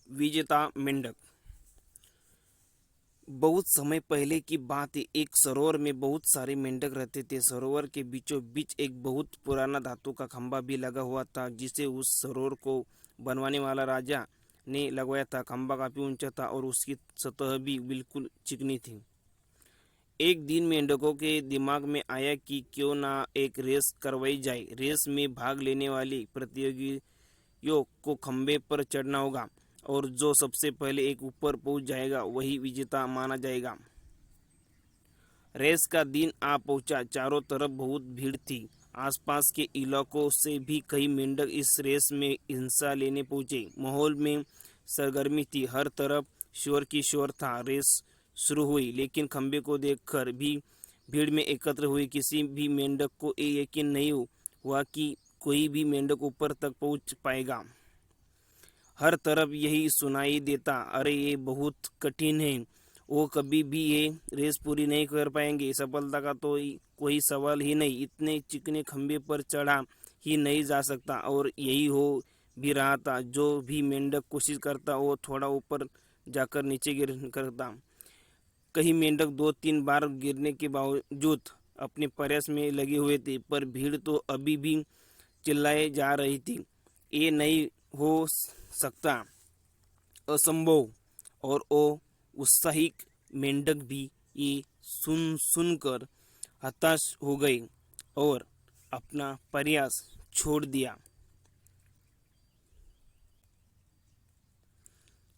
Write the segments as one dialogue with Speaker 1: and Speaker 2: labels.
Speaker 1: विजेता मेंढक। बहुत समय पहले की बात है। एक सरोवर में बहुत सारे मेंढक रहते थे। सरोवर के बीचों बीच एक बहुत पुराना धातु का खंभा भी लगा हुआ था, जिसे उस सरोवर को बनवाने वाला राजा ने लगवाया था। खंभा काफी ऊंचा था और उसकी सतह भी बिल्कुल चिकनी थी। एक दिन मेंढकों के दिमाग में आया कि क्यों ना एक रेस करवाई जाए। रेस में भाग लेने वाले प्रतियोगियों को खंभे पर चढ़ना होगा और जो सबसे पहले एक ऊपर पहुंच जाएगा वही विजेता माना जाएगा। रेस का दिन आ पहुंचा। चारों तरफ बहुत भीड़ थी। आसपास के इलाकों से भी कई मेंढक इस रेस में हिस्सा लेने पहुंचे। माहौल में सरगर्मी थी। हर तरफ शोर की शोर था। रेस शुरू हुई, लेकिन खंबे को देखकर भी भीड़ में एकत्र हुई किसी भी मेंढक को ये यकीन नहीं हुआ कि कोई भी मेंढक ऊपर तक पहुंच पाएगा। हर तरफ यही सुनाई देता, अरे ये बहुत कठिन है, वो कभी भी ये रेस पूरी नहीं कर पाएंगे। सफलता का तो कोई सवाल ही नहीं, इतने चिकने खंबे पर चढ़ा ही नहीं जा सकता। और यही हो भी रहा था। जो भी मेंढक कोशिश करता वो थोड़ा ऊपर जाकर नीचे गिर करता। कई मेंढक 2-3 बार गिरने के बावजूद अपने प्रयास में लगे हुए थे, पर भीड़ तो अभी भी चिल्लाए जा रही थी, ये नहीं हो सकता, असंभव। और वो उत्साहित मेंढक भी ये सुनकर हताश हो गए और अपना प्रयास छोड़ दिया।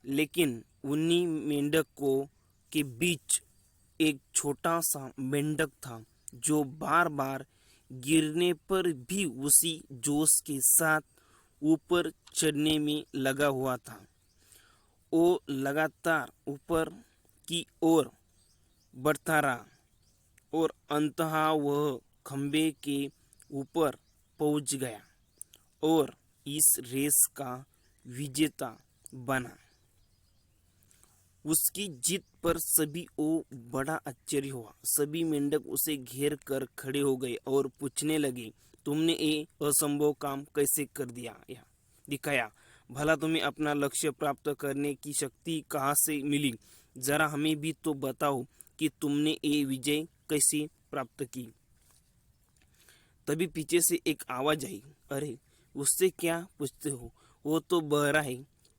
Speaker 1: लेकिन उन्हीं मेंढकों के बीच एक छोटा सा मेंढक था, जो बार बार गिरने पर भी उसी जोश के साथ ऊपर चढ़ने में लगा हुआ था। वो लगातार ऊपर की ओर बढ़ता रहा और अंततः वह खंबे के ऊपर पहुंच गया और इस रेस का विजेता बना। उसकी जीत पर सभी को बड़ा आश्चर्य हुआ। सभी मेंढक उसे घेर कर खड़े हो गए और पूछने लगे, तुमने ये असंभव काम कैसे कर दिखाया? भला तुम्हें अपना लक्ष्य प्राप्त करने की शक्ति कहाँ से मिली? जरा हमें भी तो बताओ कि तुमने ये विजय कैसे प्राप्त की। तभी पीछे से एक आवाज आई, अरे उससे क्या पूछते हो, वो तो बहरा है।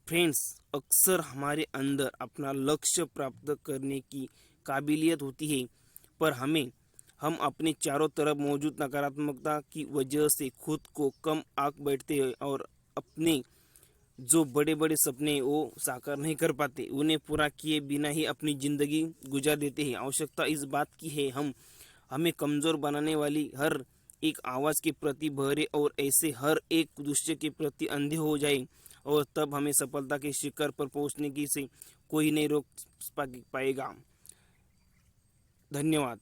Speaker 1: फ्रेंड्स, अक्सर हमारे अंदर अपना लक्ष्य प्राप्त करने की काबिलियत होती है, पर हम अपने चारों तरफ मौजूद नकारात्मकता की वजह से खुद को कम आंक बैठते हैं और अपने जो बड़े बड़े सपने वो साकार नहीं कर पाते। उन्हें पूरा किए बिना ही अपनी जिंदगी गुजार देते हैं। आवश्यकता इस बात की है हमें कमजोर बनाने वाली हर एक आवाज के प्रति बहरे और ऐसे हर एक दूसरे के प्रति अंधे हो जाए, और तब हमें सफलता के शिखर पर पहुंचने की से कोई नहीं रोक पाएगा। धन्यवाद।